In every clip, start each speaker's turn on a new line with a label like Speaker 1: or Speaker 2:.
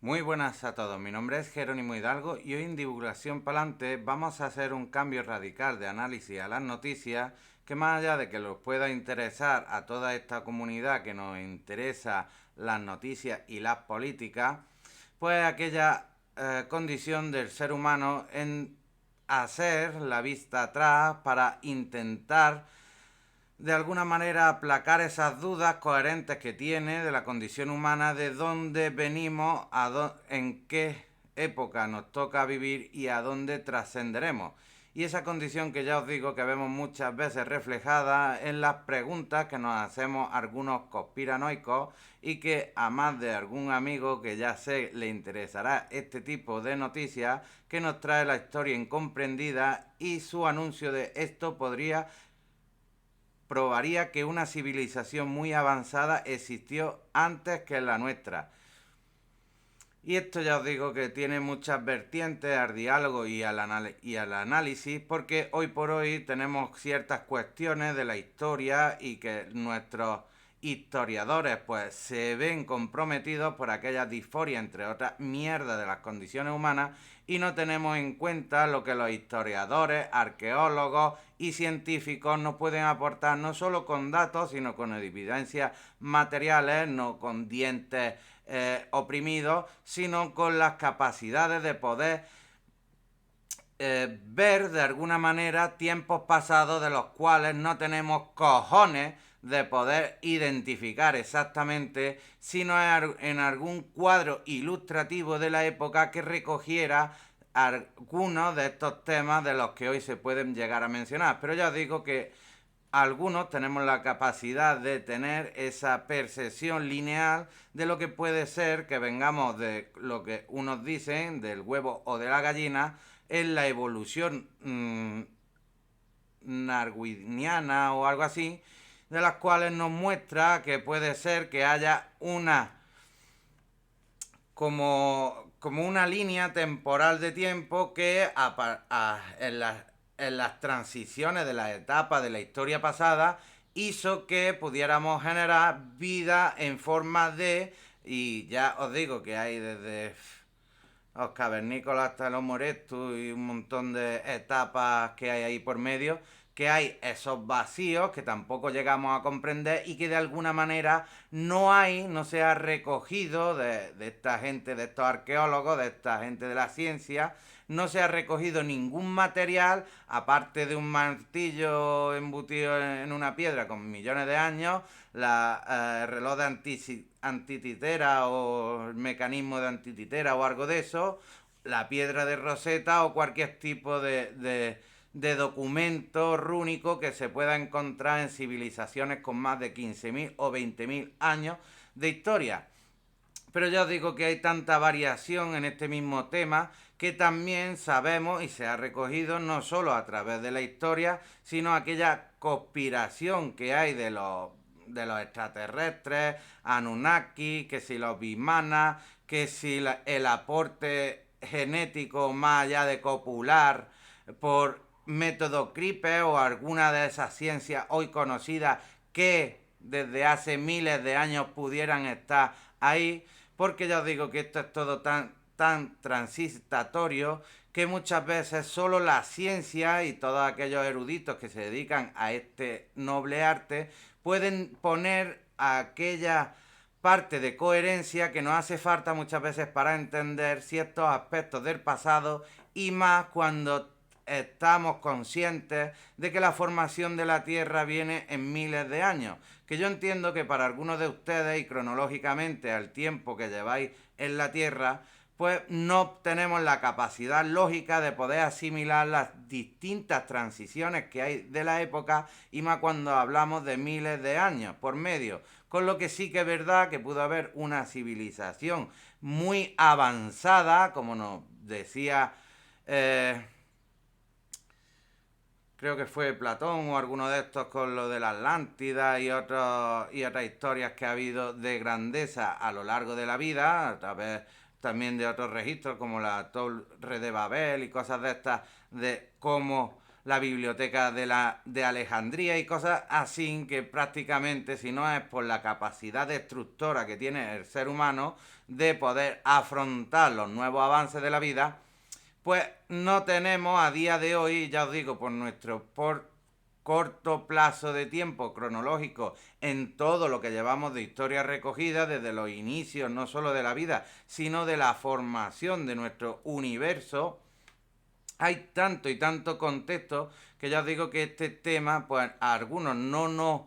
Speaker 1: Muy buenas a todos, mi nombre es Jerónimo Hidalgo y hoy en Divulgación Palante vamos a hacer un cambio radical de análisis a las noticias que, más allá de que los pueda interesar a toda esta comunidad que nos interesa las noticias y las políticas, pues aquella condición del ser humano en hacer la vista atrás para intentar de alguna manera aplacar esas dudas coherentes que tiene de la condición humana, de dónde venimos, en qué época nos toca vivir y a dónde trascenderemos. Y esa condición que ya os digo que vemos muchas veces reflejada en las preguntas que nos hacemos algunos conspiranoicos y que a más de algún amigo que ya sé le interesará este tipo de noticias que nos trae la historia incomprendida y su anuncio de esto podría probaría que una civilización muy avanzada existió antes que la nuestra. Y esto ya os digo que tiene muchas vertientes al diálogo y al análisis, porque hoy por hoy tenemos ciertas cuestiones de la historia y que nuestros historiadores pues se ven comprometidos por aquella disforia, entre otras mierdas de las condiciones humanas, y no tenemos en cuenta lo que los historiadores, arqueólogos y científicos nos pueden aportar, no solo con datos, sino con evidencias materiales, no con dientes oprimidos, sino con las capacidades de poder ver de alguna manera tiempos pasados de los cuales no tenemos cojones de poder identificar exactamente, sino en algún cuadro ilustrativo de la época que recogiera algunos de estos temas de los que hoy se pueden llegar a mencionar. Pero ya os digo que algunos tenemos la capacidad de tener esa percepción lineal de lo que puede ser que vengamos de lo que unos dicen, del huevo o de la gallina, en la evolución darwiniana o algo así, de las cuales nos muestra que puede ser que haya una como una línea temporal de tiempo que en las transiciones de las etapas de la historia pasada hizo que pudiéramos generar vida en forma de, y ya os digo que hay desde los cavernícolas hasta los morestus y un montón de etapas que hay ahí por medio, que hay esos vacíos que tampoco llegamos a comprender y que de alguna manera no se ha recogido de esta gente, de estos arqueólogos, de esta gente de la ciencia, no se ha recogido ningún material, aparte de un martillo embutido en una piedra con millones de años, el reloj de antititera o el mecanismo de antititera o algo de eso, la piedra de Rosetta o cualquier tipo de documento rúnico que se pueda encontrar en civilizaciones con más de 15.000 o 20.000 años de historia. Pero ya os digo que hay tanta variación en este mismo tema que también sabemos y se ha recogido no solo a través de la historia, sino aquella conspiración que hay de los extraterrestres, Anunnaki, que si los Vimana, que si el aporte genético más allá de copular por método CRIPE o alguna de esas ciencias hoy conocidas que desde hace miles de años pudieran estar ahí, porque ya os digo que esto es todo tan transitatorio que muchas veces solo la ciencia y todos aquellos eruditos que se dedican a este noble arte pueden poner aquella parte de coherencia que nos hace falta muchas veces para entender ciertos aspectos del pasado y más cuando estamos conscientes de que la formación de la Tierra viene en miles de años. Que yo entiendo que para algunos de ustedes y cronológicamente al tiempo que lleváis en la Tierra, pues no tenemos la capacidad lógica de poder asimilar las distintas transiciones que hay de la época y más cuando hablamos de miles de años por medio. Con lo que sí que es verdad que pudo haber una civilización muy avanzada, como nos decía creo que fue Platón o alguno de estos con lo de la Atlántida y otras historias que ha habido de grandeza a lo largo de la vida, a través también de otros registros como la Torre de Babel y cosas de estas, de cómo la biblioteca de Alejandría y cosas así, que prácticamente, si no es por la capacidad destructora que tiene el ser humano de poder afrontar los nuevos avances de la vida, pues no tenemos a día de hoy, ya os digo, por corto plazo de tiempo cronológico en todo lo que llevamos de historia recogida desde los inicios no solo de la vida, sino de la formación de nuestro universo. Hay tanto y tanto contexto que ya os digo que este tema, pues a algunos no nos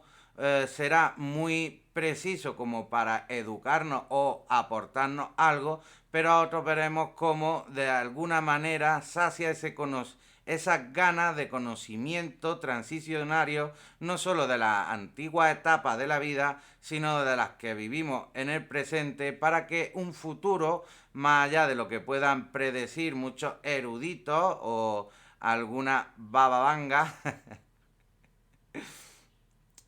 Speaker 1: será muy preciso como para educarnos o aportarnos algo, pero a otros veremos cómo de alguna manera sacia esas ganas de conocimiento transicionario, no solo de las antiguas etapas de la vida, sino de las que vivimos en el presente, para que un futuro, más allá de lo que puedan predecir muchos eruditos o alguna bababanga,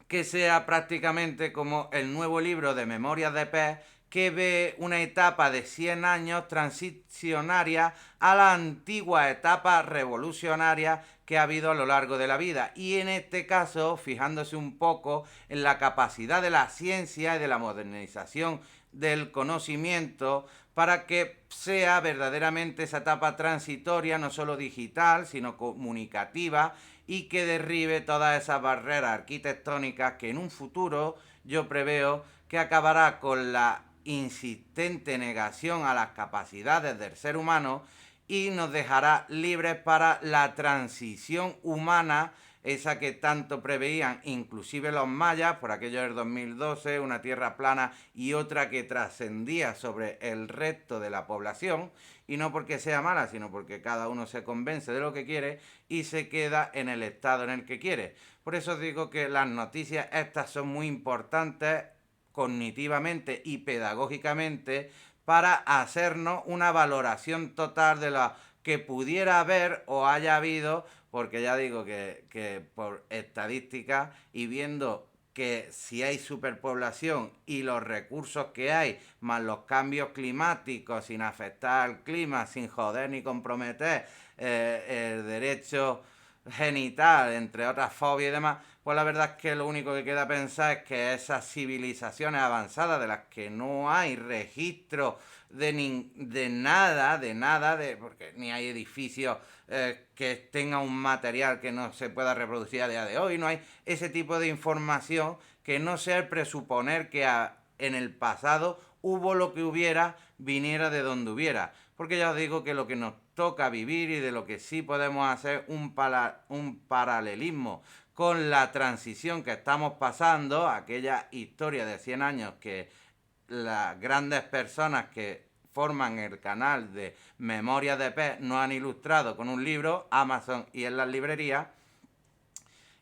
Speaker 1: que sea prácticamente como el nuevo libro de Memorias de Pez, que ve una etapa de 100 años transicionaria a la antigua etapa revolucionaria que ha habido a lo largo de la vida. Y en este caso, fijándose un poco en la capacidad de la ciencia y de la modernización del conocimiento para que sea verdaderamente esa etapa transitoria, no solo digital, sino comunicativa, y que derribe todas esas barreras arquitectónicas que en un futuro yo preveo que acabará con la insistente negación a las capacidades del ser humano y nos dejará libres para la transición humana, esa que tanto preveían inclusive los mayas, por aquello del 2012, una tierra plana y otra que trascendía sobre el resto de la población, y no porque sea mala, sino porque cada uno se convence de lo que quiere y se queda en el estado en el que quiere. Por eso os digo que las noticias estas son muy importantes cognitivamente y pedagógicamente para hacernos una valoración total de lo que pudiera haber o haya habido, porque ya digo que por estadística y viendo que si hay superpoblación y los recursos que hay, más los cambios climáticos sin afectar al clima, sin joder ni comprometer el derecho genital, entre otras fobias y demás, pues la verdad es que lo único que queda pensar es que esas civilizaciones avanzadas de las que no hay registro de nada, porque ni hay edificios que tengan un material que no se pueda reproducir a día de hoy, no hay ese tipo de información que no sea el presuponer que en el pasado hubo lo que hubiera, viniera de donde hubiera. Porque ya os digo que lo que nos toca vivir y de lo que sí podemos hacer un paralelismo con la transición que estamos pasando, aquella historia de 100 años que las grandes personas que forman el canal de Memorias de Pez nos han ilustrado con un libro, Amazon y en las librerías,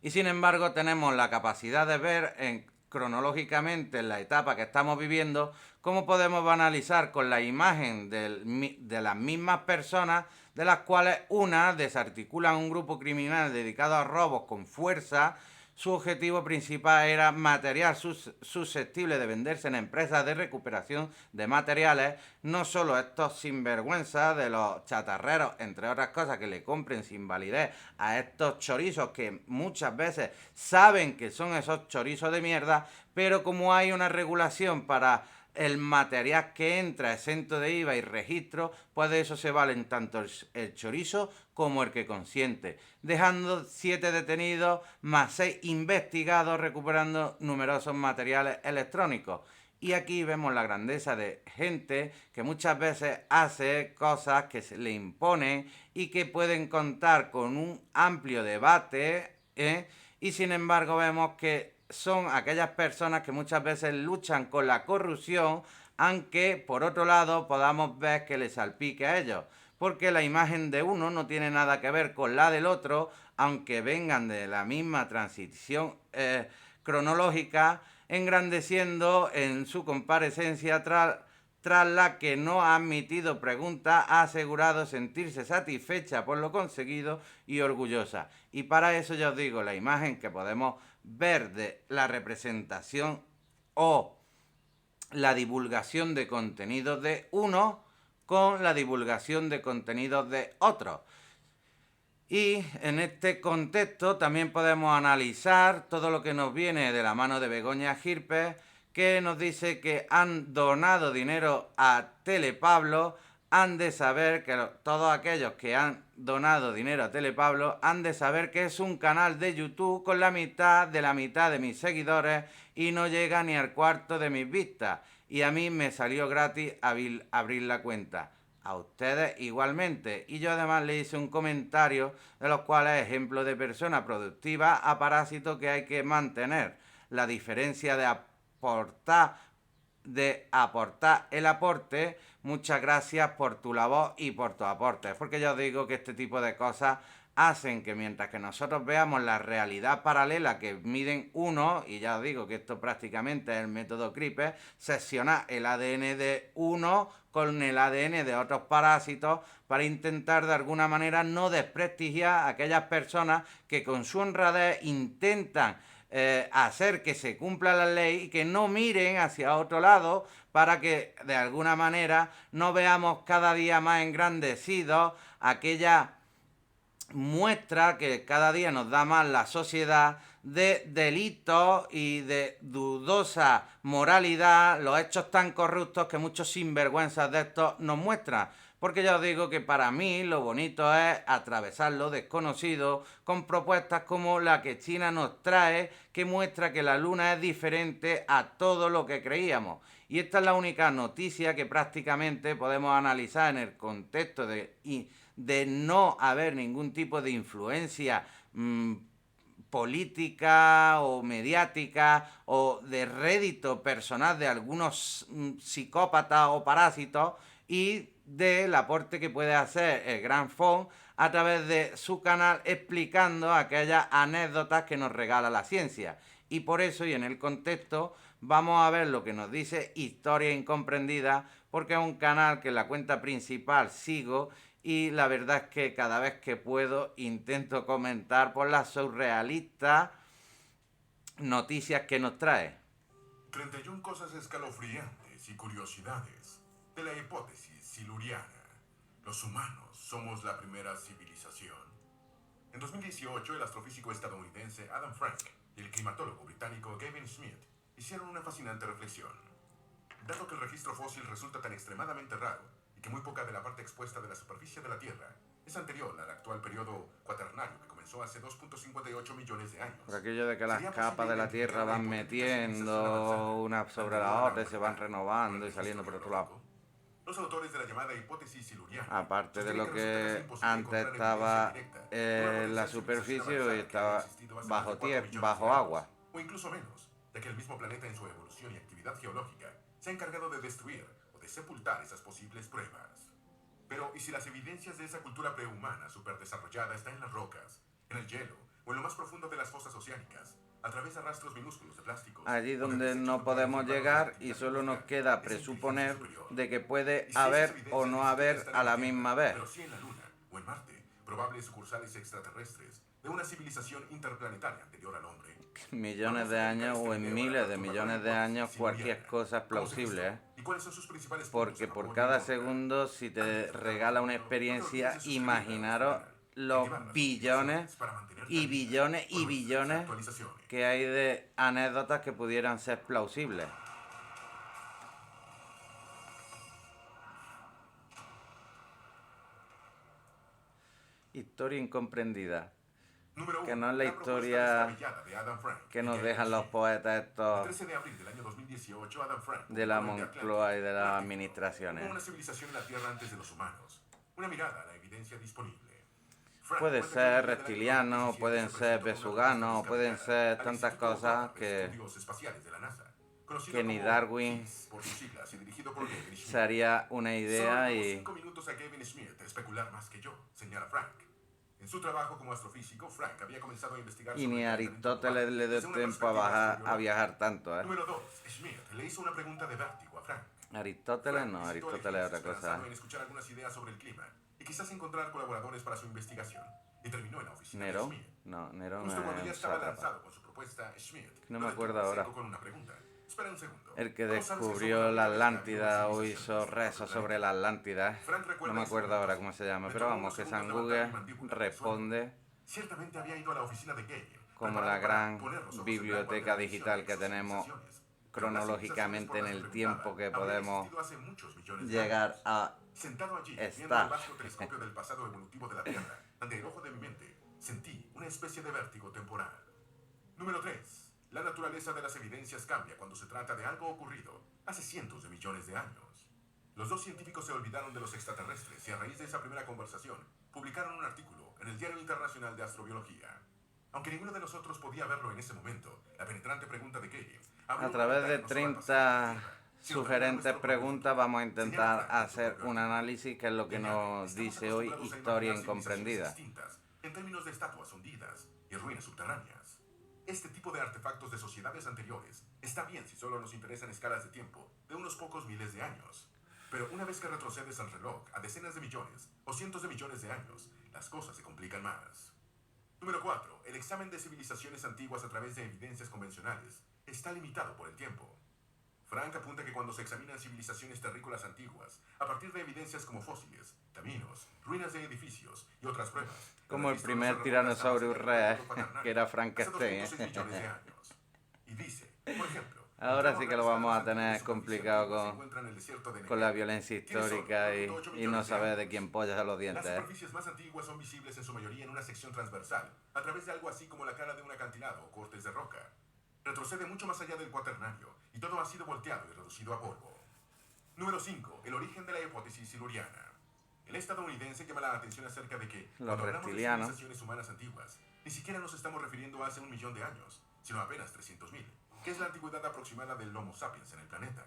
Speaker 1: y sin embargo tenemos la capacidad de ver cronológicamente en la etapa que estamos viviendo cómo podemos banalizar con la imagen de las mismas personas, de las cuales unas desarticulan un grupo criminal dedicado a robos con fuerza. Su objetivo principal era material susceptible de venderse en empresas de recuperación de materiales. No solo estos sinvergüenzas de los chatarreros, entre otras cosas, que le compren sin validez a estos chorizos que muchas veces saben que son esos chorizos de mierda, pero como hay una regulación para el material que entra exento de IVA y registro, pues de eso se valen tanto el chorizo como el que consiente, dejando 7 detenidos más 6 investigados recuperando numerosos materiales electrónicos. Y aquí vemos la grandeza de gente que muchas veces hace cosas que se le imponen y que pueden contar con un amplio debate, y sin embargo vemos que son aquellas personas que muchas veces luchan con la corrupción, aunque por otro lado podamos ver que les salpique a ellos, porque la imagen de uno no tiene nada que ver con la del otro, aunque vengan de la misma transición cronológica, engrandeciendo en su comparecencia tras la que no ha admitido preguntas, ha asegurado sentirse satisfecha por lo conseguido y orgullosa. Y para eso ya os digo, la imagen que podemos ver de la representación o la divulgación de contenidos de uno con la divulgación de contenidos de otro. Y en este contexto también podemos analizar todo lo que nos viene de la mano de Begoña Girpes, que nos dice que han donado dinero a Telepablo. Han de saber que todos aquellos que han donado dinero a Telepablo han de saber que es un canal de YouTube con la mitad de mis seguidores y no llega ni al cuarto de mis vistas. Y a mí me salió gratis abrir la cuenta. A ustedes igualmente. Y yo además le hice un comentario de los cuales ejemplo de persona productiva a parásito que hay que mantener. La diferencia de aportar el aporte. Muchas gracias por tu labor y por tu aporte. Porque yo os digo que este tipo de cosas hacen que mientras que nosotros veamos la realidad paralela que miden uno, y ya os digo que esto prácticamente es el método CRISPR, seccionar el ADN de uno con el ADN de otros parásitos para intentar de alguna manera no desprestigiar a aquellas personas que con su honradez intentan hacer que se cumpla la ley y que no miren hacia otro lado para que de alguna manera no veamos cada día más engrandecidos aquella muestra que cada día nos da más la sociedad de delitos y de dudosa moralidad, los hechos tan corruptos que muchos sinvergüenzas de estos nos muestran. Porque ya os digo que para mí lo bonito es atravesar lo desconocido con propuestas como la que China nos trae, que muestra que la luna es diferente a todo lo que creíamos. Y esta es la única noticia que prácticamente podemos analizar en el contexto de no haber ningún tipo de influencia política o mediática o de rédito personal de algunos psicópatas o parásitos y del aporte que puede hacer el Gran Fond a través de su canal explicando aquellas anécdotas que nos regala la ciencia. Y por eso, y en el contexto, vamos a ver lo que nos dice Historia Incomprendida, porque es un canal que en la cuenta principal sigo y la verdad es que cada vez que puedo intento comentar por las surrealistas noticias que nos trae.
Speaker 2: 31 cosas escalofriantes y curiosidades de la hipótesis siluriana. Los humanos somos la primera civilización. En 2018, el astrofísico estadounidense Adam Frank y el climatólogo británico Gavin Schmidt hicieron una fascinante reflexión. Dado que el registro fósil resulta tan extremadamente raro y que muy poca de la parte expuesta de la superficie de la Tierra es anterior al actual periodo cuaternario que comenzó hace 2.58 millones de años.
Speaker 1: Por aquello de que las capas de la Tierra van metiendo una sobre la otra y se van renovando y saliendo por otro lado.
Speaker 2: Los autores de la llamada hipótesis siluriana,
Speaker 1: aparte de lo que antes estaba en la superficie, hoy está bajo tierra, bajo agua.
Speaker 2: O incluso menos, ya que el mismo planeta en su evolución y actividad geológica se ha encargado de destruir o de sepultar esas posibles pruebas. Pero, ¿y si las evidencias de esa cultura prehumana superdesarrollada están en las rocas, en el hielo o en lo más profundo de las fosas oceánicas, a través de rastros minúsculos de plásticos?
Speaker 1: Allí donde no podemos llegar y solo nos queda presuponer de que puede haber o no haber a la misma vez.
Speaker 2: Pero sí en la Luna o en Marte, probables sucursales extraterrestres de una civilización interplanetaria anterior al hombre.
Speaker 1: Millones de años o en miles de millones de años cualquier cosa es plausible, ¿eh?
Speaker 2: ¿Y cuáles son sus principales
Speaker 1: Porque por cada segundo, si te regala una experiencia, imaginaros los billones y billones y billones que hay de anécdotas que pudieran ser plausibles. Historia incomprendida. Que no es la historia que nos dejan los poetas estos de la Moncloa y de las administraciones.
Speaker 2: Una civilización en la Tierra antes de los humanos. Una mirada a la evidencia disponible.
Speaker 1: Puede ser reptiliano, pueden ser vesuganos, pueden ser tantas cosas que ni Darwin se haría una idea y...
Speaker 2: 5 minutos a Gavin Schmidt especular más que yo, señala Frank. En su trabajo como astrofísico, Frank había comenzado a investigar...
Speaker 1: Y ni Aristóteles le dio tiempo a viajar tanto, ¿eh?
Speaker 2: Número 2. Schmidt le hizo una pregunta de vértigo a Frank.
Speaker 1: Aristóteles no, Aristóteles es otra cosa.
Speaker 2: En escuchar algunas ideas sobre el clima y quizás encontrar colaboradores para su investigación. Y terminó en la oficina
Speaker 1: ¿Nerón?
Speaker 2: de Schmidt.
Speaker 1: No, Nerón
Speaker 2: Justo cuando ya
Speaker 1: es
Speaker 2: estaba
Speaker 1: sátrapa.
Speaker 2: lanzado con su propuesta, Schmidt
Speaker 1: No me acuerdo ahora.
Speaker 2: con una pregunta. Espera un segundo.
Speaker 1: el que
Speaker 2: ¿Cómo sabes que
Speaker 1: descubrió
Speaker 2: somos
Speaker 1: la
Speaker 2: la única
Speaker 1: Atlántida o
Speaker 2: civilización
Speaker 1: hizo rezos sobre la Atlántida.
Speaker 2: Frank
Speaker 1: No
Speaker 2: recuerda
Speaker 1: me
Speaker 2: ese
Speaker 1: acuerdo
Speaker 2: momento.
Speaker 1: ahora cómo se llama,
Speaker 2: Le
Speaker 1: pero
Speaker 2: tomó
Speaker 1: vamos,
Speaker 2: unos
Speaker 1: que
Speaker 2: segundos
Speaker 1: San
Speaker 2: levantar mi
Speaker 1: Google
Speaker 2: mandíbula del suelo.
Speaker 1: responde
Speaker 2: Ciertamente había ido a la oficina de Gale,
Speaker 1: como la
Speaker 2: preparado para
Speaker 1: gran
Speaker 2: poner los ojos en blanco ante
Speaker 1: biblioteca
Speaker 2: la visión
Speaker 1: digital
Speaker 2: de
Speaker 1: que tenemos
Speaker 2: exocivilizaciones. Pero las civilizaciones
Speaker 1: cronológicamente
Speaker 2: por
Speaker 1: en
Speaker 2: las
Speaker 1: el
Speaker 2: que
Speaker 1: tiempo
Speaker 2: preguntaba
Speaker 1: que
Speaker 2: habrían
Speaker 1: podemos
Speaker 2: existido hace muchos millones de
Speaker 1: llegar
Speaker 2: años.
Speaker 1: a
Speaker 2: Sentado allí, viendo el
Speaker 1: estar.
Speaker 2: vasto telescopio del pasado evolutivo de la Tierra, ante el ojo de mi mente, sentí una especie de vértigo temporal. Número 3. La naturaleza de las evidencias cambia cuando se trata de algo ocurrido hace cientos de millones de años. Los dos científicos se olvidaron de los extraterrestres y a raíz de esa primera conversación, publicaron un artículo en el Diario Internacional de Astrobiología. Aunque ninguno de nosotros podía verlo en ese momento, la penetrante pregunta de Gale
Speaker 1: A través de 30 sugerentes preguntas vamos a intentar hacer un análisis que es lo que nos dice hoy Historia Incomprendida.
Speaker 2: En términos de estatuas hundidas y ruinas subterráneas. Este tipo de artefactos de sociedades anteriores está bien si solo nos interesan escalas de tiempo de unos pocos miles de años. Pero una vez que retrocedes al reloj a decenas de millones o cientos de millones de años, las cosas se complican más. Número 4. El examen de civilizaciones antiguas a través de evidencias convencionales está limitado por el tiempo. Frank apunta que cuando se examinan civilizaciones terrícolas antiguas, a partir de evidencias como fósiles, caminos, ruinas de edificios y otras pruebas,
Speaker 1: Como el primer Tyrannosaurus Rex, que era Frankenstein.
Speaker 2: hace 2.6 millones de años. Y dice, por ejemplo,
Speaker 1: Ahora sí que lo vamos a tener complicado con la violencia histórica y no saber de quién pollas a los
Speaker 2: Las
Speaker 1: dientes.
Speaker 2: superficies más antiguas son visibles en su mayoría en una sección transversal, a través de algo así como la cara de un acantilado o cortes de roca. Retrocede mucho más allá del cuaternario y todo ha sido volteado y reducido a polvo. Número 5. El origen de la hipótesis siluriana. El estadounidense llama la atención acerca de que
Speaker 1: Los
Speaker 2: cuando hablamos de
Speaker 1: reptilianos.
Speaker 2: civilizaciones humanas antiguas, ni siquiera nos estamos refiriendo a hace 1.000.000 de años, sino apenas 300.000, que es la antigüedad aproximada del Homo sapiens en el planeta.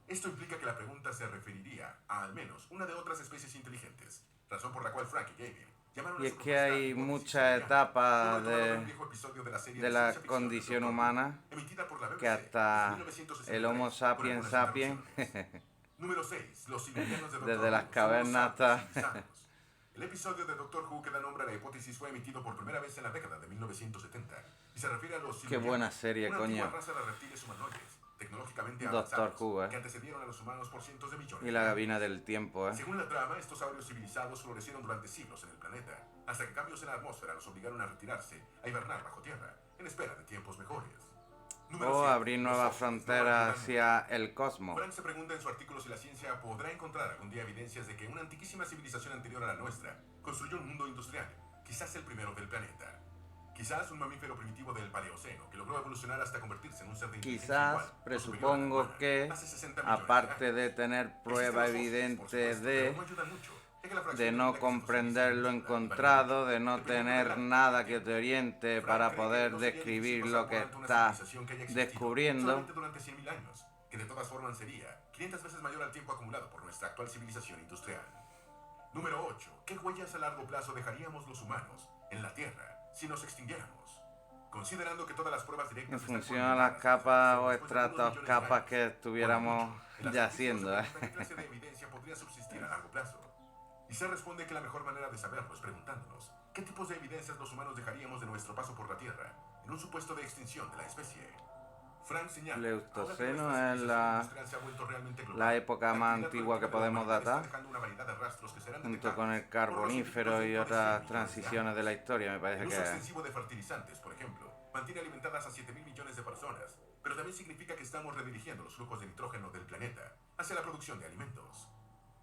Speaker 2: Esto implica que la pregunta se referiría a al menos una de otras especies inteligentes, razón por la cual Frank y Gale llamaron a
Speaker 1: Y
Speaker 2: su
Speaker 1: es que
Speaker 2: propuesta
Speaker 1: hay
Speaker 2: hipótesis
Speaker 1: muchas
Speaker 2: siluriana,
Speaker 1: etapas
Speaker 2: como retomado en un viejo episodio de la serie
Speaker 1: de
Speaker 2: de
Speaker 1: la
Speaker 2: ciencia ficción del
Speaker 1: condición
Speaker 2: Dr. Who,
Speaker 1: humana
Speaker 2: emitida por la BBC
Speaker 1: que hasta
Speaker 2: en 1963,
Speaker 1: el Homo
Speaker 2: con
Speaker 1: sapiens
Speaker 2: algunas
Speaker 1: sapiens,
Speaker 2: interrupciones. Número 6. Los silurianos de Dr.
Speaker 1: desde las
Speaker 2: Who son
Speaker 1: cavernas
Speaker 2: los sapiens
Speaker 1: hasta...
Speaker 2: civilizados. El episodio de Doctor Who que da nombre a la hipótesis fue emitido por primera vez en la década de 1970 y se refiere a los
Speaker 1: Qué
Speaker 2: silurianos,
Speaker 1: buena serie,
Speaker 2: una antigua
Speaker 1: coño.
Speaker 2: raza de reptiles humanoides, tecnológicamente
Speaker 1: Doctor
Speaker 2: avanzados,
Speaker 1: Who,
Speaker 2: que antecedieron a los humanos por cientos de millones
Speaker 1: Y la
Speaker 2: de años.
Speaker 1: gabina del tiempo,
Speaker 2: Según la trama, estos saurios civilizados florecieron durante siglos en el planeta, hasta que cambios en la atmósfera los obligaron a retirarse, a hibernar bajo tierra, en espera de tiempos mejores. Número
Speaker 1: O
Speaker 2: 7.
Speaker 1: abrir
Speaker 2: Los
Speaker 1: nuevas
Speaker 2: fósiles no
Speaker 1: fronteras
Speaker 2: ayudan
Speaker 1: hacia el cosmos.
Speaker 2: Frank se pregunta en su artículo si la ciencia podrá encontrar algún día evidencias de que una antiquísima civilización anterior a la nuestra construyó un mundo industrial, quizás el primero del planeta. Quizás un mamífero primitivo del Paleoceno que logró evolucionar hasta convertirse en un ser de inteligencia
Speaker 1: Quizás,
Speaker 2: igual o superior a la
Speaker 1: presupongo
Speaker 2: humana
Speaker 1: que,
Speaker 2: hace 60 millones
Speaker 1: aparte
Speaker 2: años.
Speaker 1: de tener
Speaker 2: Existen
Speaker 1: prueba
Speaker 2: los fósiles, por
Speaker 1: evidente
Speaker 2: supuesto, pero no
Speaker 1: de
Speaker 2: ayudan mucho, ya que la fracción
Speaker 1: de
Speaker 2: de
Speaker 1: no
Speaker 2: vida que se
Speaker 1: comprender lo
Speaker 2: concibe en la
Speaker 1: encontrado, de no
Speaker 2: el primer
Speaker 1: tener
Speaker 2: modelo
Speaker 1: nada
Speaker 2: del
Speaker 1: que te
Speaker 2: tiempo.
Speaker 1: oriente
Speaker 2: Frank
Speaker 1: para
Speaker 2: cree que
Speaker 1: poder
Speaker 2: no sería
Speaker 1: describir
Speaker 2: difícil
Speaker 1: lo
Speaker 2: pasar
Speaker 1: que
Speaker 2: por alto una
Speaker 1: está
Speaker 2: civilización que haya existido
Speaker 1: descubriendo.
Speaker 2: solamente durante 100.000 años, que de todas formas sería 500 veces mayor al tiempo acumulado por nuestra actual civilización industrial. Número 8. ¿Qué huellas a largo plazo dejaríamos los humanos en la Tierra si nos extinguiéramos? Considerando que todas las pruebas directas
Speaker 1: En
Speaker 2: están
Speaker 1: función a las
Speaker 2: condenadas a
Speaker 1: capas o
Speaker 2: desaparecer después de algunos
Speaker 1: estratos,
Speaker 2: millones de
Speaker 1: capas
Speaker 2: años,
Speaker 1: que estuviéramos
Speaker 2: en las
Speaker 1: yaciendo,
Speaker 2: noticias se pregunta qué clase de evidencia podría subsistir a largo plazo. Y se responde que la mejor manera de saberlo es preguntándonos qué tipos de evidencias los humanos dejaríamos de nuestro paso por la Tierra en un supuesto de extinción de la especie. Frank señala,
Speaker 1: Pleistoceno
Speaker 2: ahora que
Speaker 1: es
Speaker 2: nuestra civilización industrial se ha vuelto realmente global,
Speaker 1: la época
Speaker 2: la
Speaker 1: más
Speaker 2: actividad
Speaker 1: antigua que
Speaker 2: productiva de la
Speaker 1: podemos
Speaker 2: humanidad está
Speaker 1: datar,
Speaker 2: dejando una variedad de rastros que serán
Speaker 1: junto con el
Speaker 2: detectables por los
Speaker 1: Carbonífero
Speaker 2: científicos
Speaker 1: y
Speaker 2: dentro de 100
Speaker 1: otras
Speaker 2: millones de
Speaker 1: transiciones de
Speaker 2: años.
Speaker 1: la historia, me
Speaker 2: El
Speaker 1: parece
Speaker 2: uso
Speaker 1: que...
Speaker 2: extensivo de fertilizantes, por ejemplo, mantiene alimentadas a 7.000 millones de personas, pero también significa que estamos redirigiendo los flujos de nitrógeno del planeta hacia la producción de alimentos.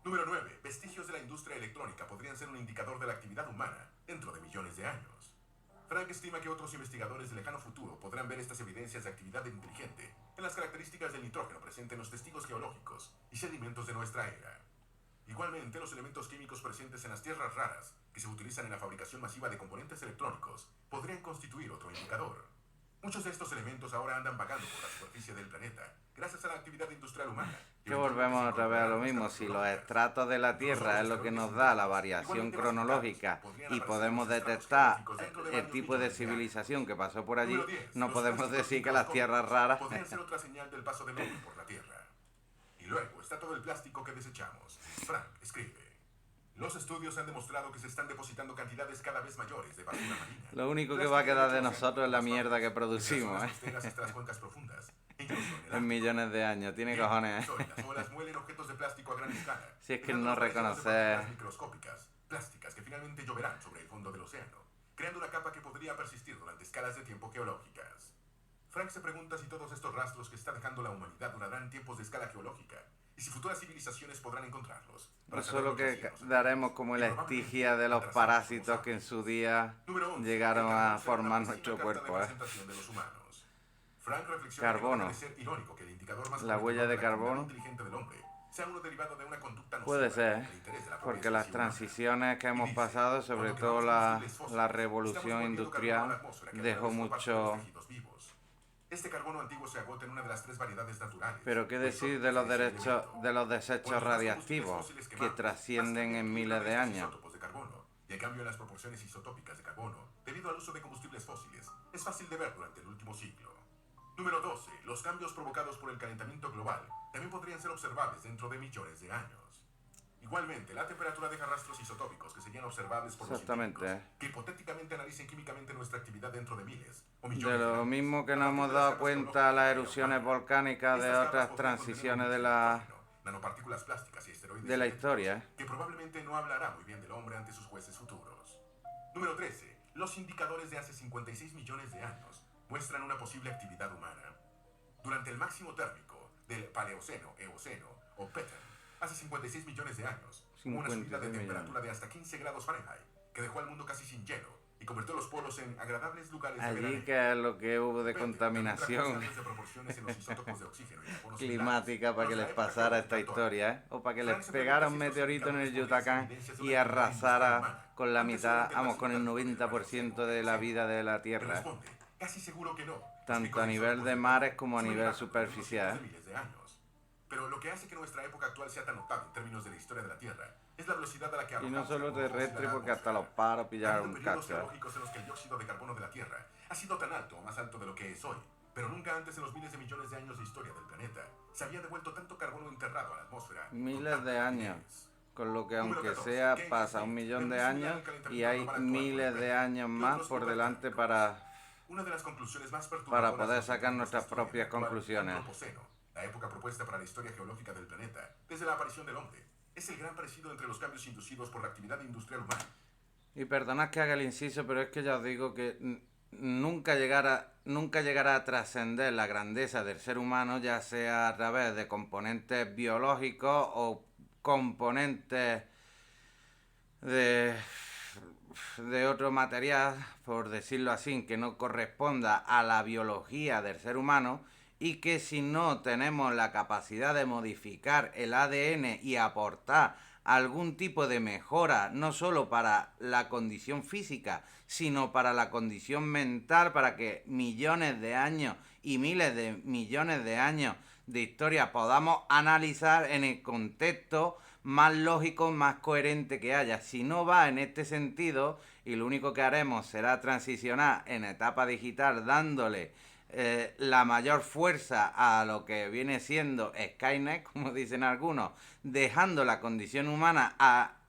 Speaker 2: Número 9. Vestigios de la industria electrónica podrían ser un indicador de la actividad humana dentro de millones de años. Frank estima que otros investigadores del lejano futuro podrán ver estas evidencias de actividad inteligente en las características del nitrógeno presente en los testigos geológicos y sedimentos de nuestra era. Igualmente, los elementos químicos presentes en las tierras raras, que se utilizan en la fabricación masiva de componentes electrónicos, podrían constituir otro indicador. Muchos de estos elementos ahora andan vagando por la superficie del planeta, gracias a la actividad industrial humana.
Speaker 1: Que volvemos otra vez a lo mismo, si los estratos de la Tierra es lo que nos da la variación cronológica y podemos detectar el tipo de civilización que pasó por allí, no podemos decir que las tierras raras...
Speaker 2: Podrían ser otra señal del paso del hombre por la Tierra. Y luego está todo el plástico que desechamos. Frank escribe. Los estudios han demostrado que se están depositando cantidades cada vez mayores de basura marina.
Speaker 1: Lo único que va a quedar de nosotros es la mierda que producimos, ¿eh?
Speaker 2: Las cuencas profundas, Incluso en el
Speaker 1: en millones de años. Tiene
Speaker 2: Bien,
Speaker 1: cojones.
Speaker 2: sólidas olas muelen objetos de plástico a gran escala.
Speaker 1: Si es que
Speaker 2: creando
Speaker 1: no
Speaker 2: los paraísos de
Speaker 1: reconocer...
Speaker 2: partículas microscópicas, plásticas, que finalmente lloverán sobre el fondo del océano, creando una capa que podría persistir durante escalas de tiempo geológicas. Frank se pregunta si todos estos rastros que está dejando la humanidad durarán tiempos de escala geológica y si futuras civilizaciones podrán encontrarlos.
Speaker 1: No
Speaker 2: Para saber
Speaker 1: solo
Speaker 2: lo que
Speaker 1: que
Speaker 2: hacían los
Speaker 1: daremos
Speaker 2: antiguos
Speaker 1: como
Speaker 2: y
Speaker 1: la
Speaker 2: probablemente
Speaker 1: estigia de los
Speaker 2: atrasarnos
Speaker 1: parásitos
Speaker 2: como
Speaker 1: que en su
Speaker 2: sapiens.
Speaker 1: día
Speaker 2: Número 11.
Speaker 1: llegaron
Speaker 2: El
Speaker 1: a
Speaker 2: carbón será una
Speaker 1: formar
Speaker 2: vecina
Speaker 1: nuestro
Speaker 2: carta de
Speaker 1: cuerpo, ¿eh?
Speaker 2: presentación de los humanos. Frank reflexiona que no
Speaker 1: Carbono.
Speaker 2: debe ser irónico que el indicador más
Speaker 1: La
Speaker 2: prometedor
Speaker 1: huella
Speaker 2: de
Speaker 1: de
Speaker 2: la actividad
Speaker 1: carbono.
Speaker 2: inteligente del hombre sea uno derivado de una conducta
Speaker 1: Puede
Speaker 2: nociva
Speaker 1: ser, ¿eh?
Speaker 2: al interés de la
Speaker 1: Porque
Speaker 2: progreso
Speaker 1: las
Speaker 2: humana.
Speaker 1: transiciones que
Speaker 2: Y
Speaker 1: hemos
Speaker 2: dice,
Speaker 1: pasado, sobre
Speaker 2: cuando
Speaker 1: todo
Speaker 2: quemamos combustibles
Speaker 1: la
Speaker 2: fósiles, estamos
Speaker 1: revolución
Speaker 2: devolviendo carbono a la
Speaker 1: industrial,
Speaker 2: atmósfera que a
Speaker 1: dejó
Speaker 2: través por parte de los
Speaker 1: mucho...
Speaker 2: tejidos vivos. Este carbono antiguo se agota en una de las tres variedades naturales.
Speaker 1: Pero qué
Speaker 2: o
Speaker 1: decir de
Speaker 2: isótopos
Speaker 1: los
Speaker 2: ese
Speaker 1: derechos,
Speaker 2: elemento.
Speaker 1: de los
Speaker 2: Cuando
Speaker 1: desechos
Speaker 2: más combustibles
Speaker 1: radiactivos
Speaker 2: fósiles
Speaker 1: que
Speaker 2: quemamos, más
Speaker 1: trascienden
Speaker 2: cambia el
Speaker 1: en
Speaker 2: equilibrio
Speaker 1: miles de
Speaker 2: estos
Speaker 1: años?
Speaker 2: isótopos de carbono. Y el cambio en las proporciones isotópicas de carbono, debido al uso de combustibles fósiles, es fácil de ver durante el último ciclo. Número 12. Los cambios provocados por el calentamiento global también podrían ser observables dentro de millones de años. Igualmente, la temperatura deja rastros isotópicos que serían observables por los
Speaker 1: Exactamente.
Speaker 2: científicos, que hipotéticamente analicen químicamente nuestra actividad dentro de miles o
Speaker 1: De
Speaker 2: millones de
Speaker 1: lo
Speaker 2: años.
Speaker 1: mismo que
Speaker 2: A
Speaker 1: nos
Speaker 2: partir
Speaker 1: hemos
Speaker 2: de las
Speaker 1: dado
Speaker 2: capas
Speaker 1: cuenta
Speaker 2: geológicas
Speaker 1: las
Speaker 2: de la
Speaker 1: erupciones
Speaker 2: humana.
Speaker 1: volcánicas de
Speaker 2: Estas capas
Speaker 1: otras
Speaker 2: podrían contener
Speaker 1: transiciones
Speaker 2: un
Speaker 1: de
Speaker 2: dióxido
Speaker 1: la,
Speaker 2: nitrógeno, nanopartículas plásticas y esteroides
Speaker 1: de la
Speaker 2: genéticos,
Speaker 1: historia, ¿eh?
Speaker 2: que probablemente no hablará muy bien del hombre ante sus jueces futuros. Número 13. Los indicadores de hace 56 millones de años muestran una posible actividad humana. Durante el máximo térmico del Paleoceno-Eoceno o Peter, hace 56 millones de años, hubo una subida de
Speaker 1: 56
Speaker 2: temperatura
Speaker 1: millones.
Speaker 2: de hasta 15 grados Fahrenheit, que dejó al mundo casi sin hielo y convirtió los polos en agradables lugares de
Speaker 1: Allí
Speaker 2: veraneo.
Speaker 1: que es lo que hubo de
Speaker 2: Peter también trajo
Speaker 1: contaminación
Speaker 2: cambios de proporciones en los isótopos de oxígeno y carbono
Speaker 1: climática para que les
Speaker 2: similares a los de la época
Speaker 1: pasara esta
Speaker 2: geológica actual.
Speaker 1: historia, ¿eh? O para que les
Speaker 2: Frank se
Speaker 1: pegara
Speaker 2: pregunta
Speaker 1: un
Speaker 2: si estos
Speaker 1: meteorito en el
Speaker 2: indicadores podrían ser
Speaker 1: Yucatán
Speaker 2: evidencias de
Speaker 1: y
Speaker 2: una actividad industrial
Speaker 1: arrasara
Speaker 2: humana,
Speaker 1: con la
Speaker 2: antes o
Speaker 1: mitad,
Speaker 2: durante el
Speaker 1: vamos, con el
Speaker 2: máximo término del
Speaker 1: 90% de la
Speaker 2: Paleoceno.
Speaker 1: vida de la
Speaker 2: Y
Speaker 1: Tierra, ¿eh?
Speaker 2: responde, casi seguro que no.
Speaker 1: Tanto a nivel de mares como a nivel superficial, ¿eh?
Speaker 2: Miles de años. Pero lo que hace que nuestra época actual sea tan notable en términos de la historia de la Tierra es la velocidad a la que
Speaker 1: Y no
Speaker 2: arrojamos
Speaker 1: solo
Speaker 2: carbono fósil a
Speaker 1: terrestre,
Speaker 2: la
Speaker 1: porque hasta
Speaker 2: atmósfera.
Speaker 1: los paros
Speaker 2: Ha
Speaker 1: pillaron
Speaker 2: habido
Speaker 1: un
Speaker 2: periodos
Speaker 1: cacho, ¿eh?
Speaker 2: geológicos en los que el dióxido de carbono de la Tierra ha sido tan alto o más alto de lo que es hoy, pero nunca antes en los miles de millones de años de historia del planeta se había devuelto tanto carbono enterrado a la atmósfera. con
Speaker 1: Miles
Speaker 2: tanta
Speaker 1: de años.
Speaker 2: rapidez.
Speaker 1: Con lo que
Speaker 2: Número
Speaker 1: aunque
Speaker 2: 14.
Speaker 1: sea
Speaker 2: Keynes
Speaker 1: pasa un
Speaker 2: Smith
Speaker 1: millón
Speaker 2: ve
Speaker 1: de
Speaker 2: muy similar
Speaker 1: años
Speaker 2: el calentamiento
Speaker 1: y hay
Speaker 2: global actual con
Speaker 1: miles de
Speaker 2: Becker
Speaker 1: años
Speaker 2: y
Speaker 1: más
Speaker 2: otros
Speaker 1: por delante
Speaker 2: hipertérmicos. Una de las conclusiones más
Speaker 1: para
Speaker 2: perturbadoras
Speaker 1: poder
Speaker 2: de los
Speaker 1: sacar
Speaker 2: científicos
Speaker 1: nuestras
Speaker 2: estudian el
Speaker 1: propias
Speaker 2: actual
Speaker 1: conclusiones.
Speaker 2: Antropoceno, la época propuesta para la historia geológica del planeta desde la aparición del hombre. Es el gran parecido entre los cambios inducidos por la actividad industrial humana.
Speaker 1: Y perdonad que haga el inciso, pero es que ya os digo que nunca llegará a trascender la grandeza del ser humano, ya sea a través de componentes biológicos o componentes de, de otro material, por decirlo así, que no corresponda a la biología del ser humano, y que si no tenemos la capacidad de modificar el ADN y aportar algún tipo de mejora, no solo para la condición física, sino para la condición mental, para que millones de años y miles de millones de años de historia podamos analizar en el contexto más lógico, más coherente que haya. Si no va en este sentido, y lo único que haremos será transicionar en etapa digital dándole la mayor fuerza a lo que viene siendo Skynet, como dicen algunos, dejando la condición humana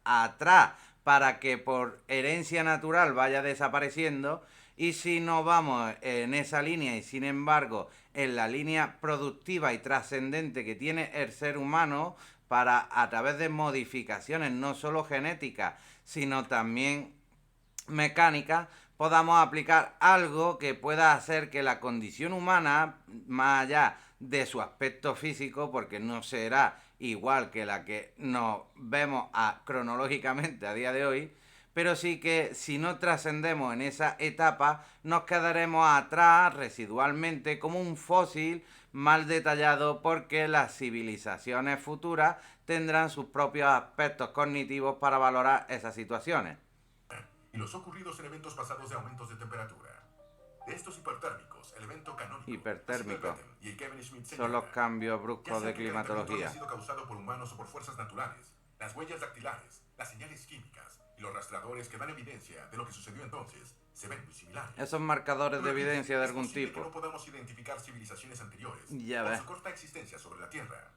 Speaker 1: atrás para que por herencia natural vaya desapareciendo. Y si no vamos en esa línea y sin embargo en la línea productiva y trascendente que tiene el ser humano para, a través de modificaciones no solo genéticas sino también mecánicas, podamos aplicar algo que pueda hacer que la condición humana, más allá de su aspecto físico, porque no será igual que la que nos vemos cronológicamente a día de hoy, pero sí que si no trascendemos en esa etapa, nos quedaremos atrás residualmente como un fósil mal detallado, porque las civilizaciones futuras tendrán sus propios aspectos cognitivos para valorar esas situaciones.
Speaker 2: Y los ocurridos en eventos pasados de aumentos de temperatura. De estos hipertérmicos, el evento canónico
Speaker 1: Hipertérmico
Speaker 2: y el Kevin Schmidt
Speaker 1: son los cambios bruscos de
Speaker 2: haya
Speaker 1: climatología.
Speaker 2: sido causado por humanos o por fuerzas naturales, las huellas dactilares, las señales químicas y los rastreadores que dan evidencia de lo que sucedió entonces se ven muy similares.
Speaker 1: Esos marcadores de evidencia de algún
Speaker 2: Es posible
Speaker 1: tipo.
Speaker 2: que no podamos identificar civilizaciones anteriores
Speaker 1: Ya
Speaker 2: por
Speaker 1: ves.
Speaker 2: su corta existencia sobre la Tierra.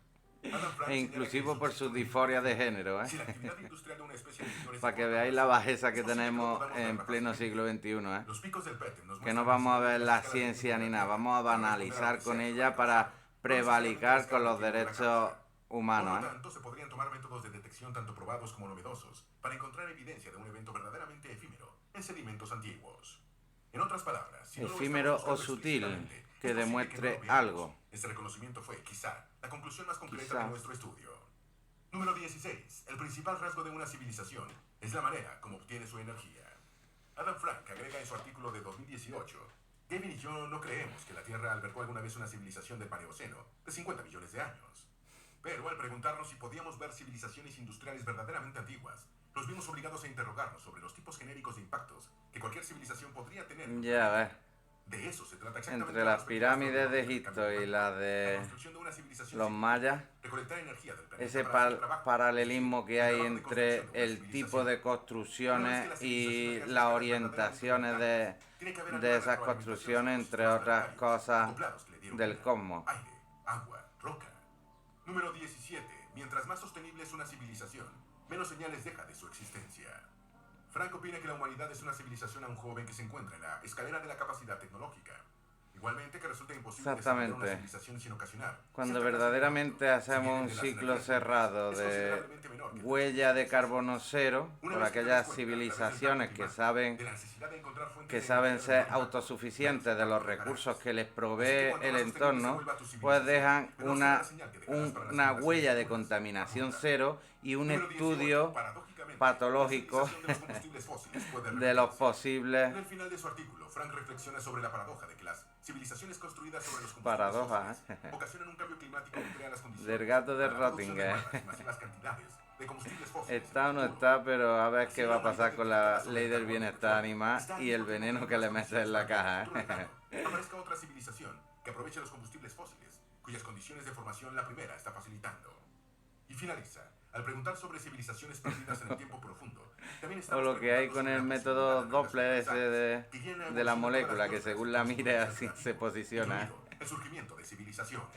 Speaker 2: Adam Frank
Speaker 1: E
Speaker 2: señala que
Speaker 1: inclusivo
Speaker 2: es
Speaker 1: por
Speaker 2: un
Speaker 1: su
Speaker 2: sexto
Speaker 1: disforia de
Speaker 2: principio.
Speaker 1: género, ¿eh?
Speaker 2: Si la actividad industrial de una especie de millones de
Speaker 1: Para que
Speaker 2: cortos
Speaker 1: veáis la
Speaker 2: plazo,
Speaker 1: bajeza
Speaker 2: es
Speaker 1: que
Speaker 2: posible que lo
Speaker 1: tenemos
Speaker 2: podamos ver
Speaker 1: en pleno
Speaker 2: fácilmente.
Speaker 1: siglo XXI, ¿eh?
Speaker 2: Los picos del Pettem nos
Speaker 1: Que no
Speaker 2: muestran
Speaker 1: vamos a
Speaker 2: precisamente
Speaker 1: ver
Speaker 2: las
Speaker 1: la
Speaker 2: escalas de tiempo
Speaker 1: ciencia
Speaker 2: de
Speaker 1: ni
Speaker 2: la
Speaker 1: nada,
Speaker 2: Tierra,
Speaker 1: vamos a
Speaker 2: para ver cómo era
Speaker 1: banalizar
Speaker 2: lo
Speaker 1: con
Speaker 2: que sea
Speaker 1: ella
Speaker 2: que vaya a
Speaker 1: para
Speaker 2: causar, no necesariamente la
Speaker 1: prevalicar con
Speaker 2: escala de
Speaker 1: los
Speaker 2: tiempo de la
Speaker 1: derechos
Speaker 2: causa. Por
Speaker 1: humanos,
Speaker 2: lo
Speaker 1: ¿eh?
Speaker 2: tanto, se podrían tomar métodos de detección tanto probados como novedosos para encontrar evidencia de un evento verdaderamente efímero en sedimentos antiguos. En otras palabras, si no lo estamos
Speaker 1: Efímero o
Speaker 2: buscando
Speaker 1: sutil,
Speaker 2: explícitamente, es
Speaker 1: que
Speaker 2: posible que no lo
Speaker 1: demuestre
Speaker 2: veamos.
Speaker 1: algo,
Speaker 2: Este reconocimiento fue, quizá, la conclusión más concreta de
Speaker 1: quizás.
Speaker 2: nuestro estudio. Número 16. El principal rasgo de una civilización es la manera como obtiene su energía. Adam Frank agrega en su artículo de 2018, Gavin y yo no creemos que la Tierra albergó alguna vez una civilización del Paleoceno de 50 millones de años. Pero al preguntarnos si podíamos ver civilizaciones industriales verdaderamente antiguas, nos vimos obligados a interrogarnos sobre los tipos genéricos de impactos que cualquier civilización podría tener en un
Speaker 1: Ya ves,
Speaker 2: planeta. De eso se trata exactamente
Speaker 1: entre
Speaker 2: la
Speaker 1: las
Speaker 2: perspectiva
Speaker 1: pirámides de
Speaker 2: astrológica del cambio
Speaker 1: Egipto y
Speaker 2: climático.
Speaker 1: las
Speaker 2: La
Speaker 1: de
Speaker 2: construcción de una civilización
Speaker 1: los
Speaker 2: significa
Speaker 1: mayas,
Speaker 2: recolectar energía del planeta
Speaker 1: ese
Speaker 2: para hacer trabajo, es decir,
Speaker 1: paralelismo que
Speaker 2: el
Speaker 1: hay
Speaker 2: trabajo de construcción
Speaker 1: entre
Speaker 2: de una
Speaker 1: el tipo
Speaker 2: civilización.
Speaker 1: de
Speaker 2: Una vez que
Speaker 1: construcciones
Speaker 2: la civilización
Speaker 1: y
Speaker 2: alcance
Speaker 1: las
Speaker 2: escalas verdaderamente
Speaker 1: orientaciones
Speaker 2: importantes, tiene que haber
Speaker 1: de
Speaker 2: alguna
Speaker 1: esas
Speaker 2: retroalimentación sobre
Speaker 1: construcciones,
Speaker 2: los
Speaker 1: entre
Speaker 2: sistemas
Speaker 1: otras
Speaker 2: planetarios
Speaker 1: cosas,
Speaker 2: acoplados que le dieron
Speaker 1: del
Speaker 2: vida,
Speaker 1: cosmos.
Speaker 2: aire, agua, roca. Número 17. Mientras más sostenible es una civilización, menos señales deja de su existencia. Frank opina que la humanidad es una civilización aún joven que se encuentra en la escalera de la capacidad tecnológica. Igualmente que resulta imposible desarrollar una
Speaker 1: Exactamente.
Speaker 2: civilización sin ocasionar
Speaker 1: Cuando
Speaker 2: cierta clase de
Speaker 1: verdaderamente
Speaker 2: impacto. Si bien
Speaker 1: hacemos
Speaker 2: el
Speaker 1: un
Speaker 2: de las
Speaker 1: ciclo
Speaker 2: energías limpias
Speaker 1: cerrado
Speaker 2: es
Speaker 1: de
Speaker 2: considerablemente menor que el de las
Speaker 1: huella de
Speaker 2: civilizaciones
Speaker 1: carbono
Speaker 2: fósiles.
Speaker 1: cero
Speaker 2: Una
Speaker 1: por
Speaker 2: vez que te des
Speaker 1: aquellas
Speaker 2: cuenta, a través del cambio
Speaker 1: civilizaciones
Speaker 2: climático, de la necesidad de encontrar fuentes
Speaker 1: que
Speaker 2: de
Speaker 1: saben
Speaker 2: energía de
Speaker 1: ser
Speaker 2: menor impacto, menos
Speaker 1: autosuficientes de los
Speaker 2: impacto
Speaker 1: recursos
Speaker 2: dejarás.
Speaker 1: que les
Speaker 2: Así que
Speaker 1: provee
Speaker 2: cuanto
Speaker 1: el
Speaker 2: más sostenible se
Speaker 1: entorno,
Speaker 2: vuelva tu
Speaker 1: pues
Speaker 2: civilización,
Speaker 1: dejan
Speaker 2: menor será la señal que dejarás para las
Speaker 1: una
Speaker 2: generaciones
Speaker 1: huella de
Speaker 2: futuras.
Speaker 1: contaminación
Speaker 2: Apunta.
Speaker 1: cero y un
Speaker 2: Número 18.
Speaker 1: estudio
Speaker 2: Paradójicamente, la
Speaker 1: patológico
Speaker 2: civilización de los combustibles fósiles puede
Speaker 1: de los
Speaker 2: repetirse.
Speaker 1: posibles
Speaker 2: En el final de su artículo, Frank reflexiona sobre la paradoja de que las civilizaciones construidas sobre los combustibles
Speaker 1: paradojas,
Speaker 2: fósiles ocasionan un cambio climático que crea las condiciones
Speaker 1: del gato de
Speaker 2: para la producción de
Speaker 1: Rottinger.
Speaker 2: nuevas y masivas cantidades de combustibles fósiles en
Speaker 1: Está o
Speaker 2: el
Speaker 1: no
Speaker 2: futuro.
Speaker 1: está, pero a ver
Speaker 2: Así,
Speaker 1: qué
Speaker 2: la
Speaker 1: va a
Speaker 2: humanidad
Speaker 1: pasar con
Speaker 2: identificada
Speaker 1: la
Speaker 2: sobre
Speaker 1: ley
Speaker 2: el
Speaker 1: del
Speaker 2: carbono y el
Speaker 1: bienestar
Speaker 2: petróleo
Speaker 1: animal
Speaker 2: está a
Speaker 1: y el
Speaker 2: tiempo de
Speaker 1: veneno
Speaker 2: encontrar
Speaker 1: que le
Speaker 2: las
Speaker 1: metes en
Speaker 2: condiciones
Speaker 1: la
Speaker 2: para que en el
Speaker 1: caja.
Speaker 2: futuro lejano aparezca otra civilización que aproveche los combustibles fósiles, cuyas condiciones de formación la primera está facilitando. Y finaliza, al preguntar sobre civilizaciones perdidas en el tiempo profundo, también
Speaker 1: O
Speaker 2: estamos
Speaker 1: lo que hay
Speaker 2: preguntando
Speaker 1: con
Speaker 2: sobre
Speaker 1: el
Speaker 2: la
Speaker 1: método
Speaker 2: posibilidad de reglas
Speaker 1: Doppler ese
Speaker 2: universales que guíen la
Speaker 1: de la
Speaker 2: evolución de todas
Speaker 1: molécula,
Speaker 2: las
Speaker 1: que
Speaker 2: biosferas
Speaker 1: según
Speaker 2: y
Speaker 1: la
Speaker 2: todo su
Speaker 1: mires
Speaker 2: potencial
Speaker 1: así se
Speaker 2: creativo,
Speaker 1: posiciona.
Speaker 2: incluido el surgimiento de civilizaciones.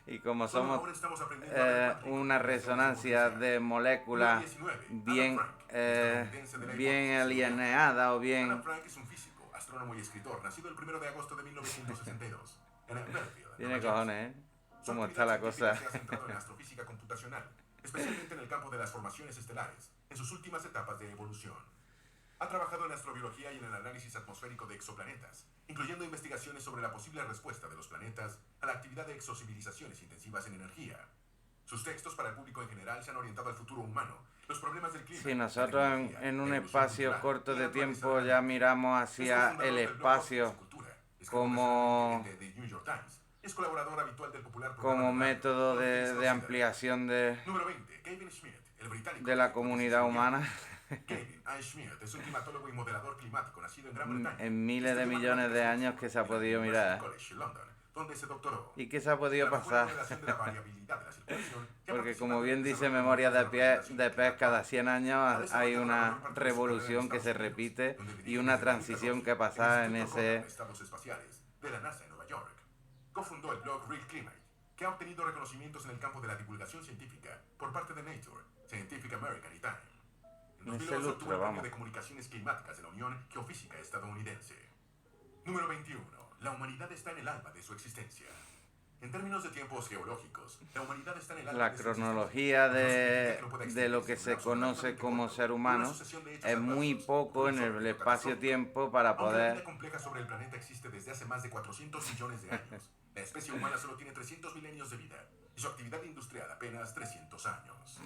Speaker 1: Y como
Speaker 2: Solo
Speaker 1: somos
Speaker 2: ahora estamos aprendiendo a ver cuántico
Speaker 1: una
Speaker 2: desde su
Speaker 1: resonancia
Speaker 2: potencial.
Speaker 1: de
Speaker 2: Número
Speaker 1: moléculas
Speaker 2: 19. Adam
Speaker 1: bien,
Speaker 2: Frank, estadounidense de la
Speaker 1: bien
Speaker 2: hipótesis siluriana.
Speaker 1: alienadas o
Speaker 2: Adam
Speaker 1: bien...
Speaker 2: Frank es un físico, astrónomo y escritor, nacido el 1 de agosto de 1962 en Fairfield,
Speaker 1: Tiene
Speaker 2: Nueva Jersey.
Speaker 1: cojones, ¿eh?
Speaker 2: Su
Speaker 1: ¿Cómo
Speaker 2: actividad
Speaker 1: está la
Speaker 2: científica
Speaker 1: cosa?
Speaker 2: se ha centrado en la astrofísica computacional, especialmente en el campo de las formaciones estelares, en sus últimas etapas de evolución. Ha trabajado en astrobiología y en el análisis atmosférico de exoplanetas, incluyendo investigaciones sobre la posible respuesta de los planetas a la actividad de exocivilizaciones intensivas en energía. Sus textos para el público en general se han orientado al futuro humano, los problemas del clima,
Speaker 1: Si
Speaker 2: la
Speaker 1: nosotros
Speaker 2: tecnología,
Speaker 1: en un
Speaker 2: la evolución
Speaker 1: espacio
Speaker 2: cultural
Speaker 1: corto
Speaker 2: y la
Speaker 1: de
Speaker 2: naturaleza
Speaker 1: tiempo
Speaker 2: de la
Speaker 1: ya
Speaker 2: mente.
Speaker 1: miramos
Speaker 2: Es
Speaker 1: hacia
Speaker 2: cofundador
Speaker 1: el
Speaker 2: del blog Cosmos y
Speaker 1: espacio
Speaker 2: Cultura. Escribe ocasionalmente en
Speaker 1: como,
Speaker 2: The New York Times. Es colaborador habitual del popular programa
Speaker 1: como
Speaker 2: de radio
Speaker 1: método
Speaker 2: All Things
Speaker 1: de
Speaker 2: Considered.
Speaker 1: ampliación
Speaker 2: Número 20. Kevin Schmidt, el británico
Speaker 1: de
Speaker 2: de la
Speaker 1: la
Speaker 2: hipótesis
Speaker 1: comunidad
Speaker 2: siluriana.
Speaker 1: humana
Speaker 2: Kevin A. Schmidt es un climatólogo y modelador climático nacido en Gran Bretaña.
Speaker 1: en miles de
Speaker 2: Estudió
Speaker 1: millones de
Speaker 2: matemáticas y
Speaker 1: años que se
Speaker 2: física
Speaker 1: ha
Speaker 2: en el
Speaker 1: podido
Speaker 2: University
Speaker 1: mirar.
Speaker 2: College London, donde se doctoró.
Speaker 1: ¿Y qué se ha podido
Speaker 2: Trabajó en la
Speaker 1: pasar?
Speaker 2: modelación de la variabilidad de la circulación y ha
Speaker 1: Porque
Speaker 2: participado
Speaker 1: como
Speaker 2: en el
Speaker 1: bien dice
Speaker 2: desarrollo de
Speaker 1: Memoria
Speaker 2: modelos
Speaker 1: de,
Speaker 2: representación
Speaker 1: de
Speaker 2: del clima
Speaker 1: pez, cada
Speaker 2: actual.
Speaker 1: 100
Speaker 2: Ha
Speaker 1: años hay
Speaker 2: desarrollado la mayor
Speaker 1: una
Speaker 2: parte de su carrera en
Speaker 1: revolución que
Speaker 2: Estados
Speaker 1: se
Speaker 2: Unidos,
Speaker 1: repite
Speaker 2: donde dirige
Speaker 1: y una
Speaker 2: desde 2014
Speaker 1: transición que
Speaker 2: el
Speaker 1: pasa en
Speaker 2: Instituto Goddard
Speaker 1: ese...
Speaker 2: de Estados Espaciales de la NASA en Nueva York. Cofundó el blog Real Climate, que ha obtenido reconocimientos en el campo de la divulgación científica por parte de Nature, Scientific American y Time. En
Speaker 1: En ese
Speaker 2: 2011 obtuvo
Speaker 1: lustro,
Speaker 2: el premio
Speaker 1: vamos.
Speaker 2: de comunicaciones climáticas de la Unión Geofísica estadounidense. Número 21. La humanidad está en el alba de su existencia. En términos de tiempos geológicos, la humanidad está en el alba
Speaker 1: La
Speaker 2: de su existencia.
Speaker 1: cronología
Speaker 2: Eso significa que no puede
Speaker 1: de lo que
Speaker 2: extinguirse en un
Speaker 1: se
Speaker 2: lapso
Speaker 1: conoce
Speaker 2: relativamente
Speaker 1: como
Speaker 2: corto,
Speaker 1: ser
Speaker 2: por una
Speaker 1: humano
Speaker 2: sucesión de hechos
Speaker 1: es muy
Speaker 2: adversos,
Speaker 1: poco
Speaker 2: por un
Speaker 1: en
Speaker 2: solo
Speaker 1: el
Speaker 2: evento
Speaker 1: espacio-tiempo para
Speaker 2: Aunque la vida
Speaker 1: poder...
Speaker 2: compleja sobre el planeta existe desde hace más de 400 millones de años, la especie humana solo tiene 300 milenios de vida y su actividad industrial apenas 300 años.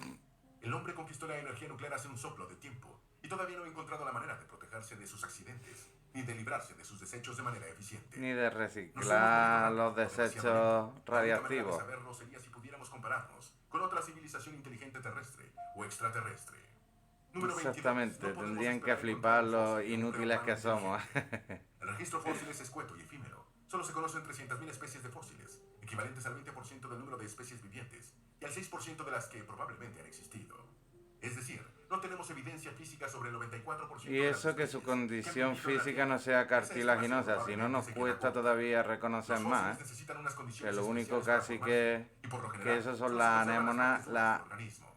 Speaker 2: El hombre conquistó la energía nuclear hace un soplo de tiempo y todavía no ha encontrado la manera de protegerse de sus accidentes ni de librarse de sus desechos de manera eficiente.
Speaker 1: Ni de
Speaker 2: No somos
Speaker 1: reciclar
Speaker 2: muy
Speaker 1: los
Speaker 2: rápidos,
Speaker 1: desechos
Speaker 2: demasiado lento. La única manera de
Speaker 1: radiactivos.
Speaker 2: saberlo sería si pudiéramos compararnos con otra civilización inteligente terrestre o extraterrestre. Número 22.
Speaker 1: Exactamente,
Speaker 2: No podemos
Speaker 1: tendrían que
Speaker 2: esperar
Speaker 1: flipar
Speaker 2: encontrar un
Speaker 1: lo
Speaker 2: fósil de un
Speaker 1: inútiles que
Speaker 2: prehumano
Speaker 1: somos.
Speaker 2: inteligente. El registro fósil es escueto y efímero. Solo se conocen 300.000 especies de fósiles, equivalentes al 20% del número de especies vivientes y al 6% de las que probablemente han existido. Es decir, no no tenemos evidencia física sobre el 94%
Speaker 1: Y
Speaker 2: de las
Speaker 1: eso que su
Speaker 2: especies que han
Speaker 1: condición
Speaker 2: vivido en la
Speaker 1: física
Speaker 2: Tierra.
Speaker 1: no sea
Speaker 2: Esa estimación
Speaker 1: cartilaginosa, si no
Speaker 2: probablemente
Speaker 1: nos
Speaker 2: se queda
Speaker 1: cuesta
Speaker 2: corta.
Speaker 1: todavía reconocer
Speaker 2: Los
Speaker 1: más,
Speaker 2: fósiles necesitan unas
Speaker 1: que
Speaker 2: condiciones
Speaker 1: lo único
Speaker 2: especiales para
Speaker 1: casi
Speaker 2: formarse, y por lo
Speaker 1: que
Speaker 2: general
Speaker 1: esos
Speaker 2: solo
Speaker 1: son
Speaker 2: se
Speaker 1: las
Speaker 2: conservan las
Speaker 1: anémonas,
Speaker 2: partes duras del organismo.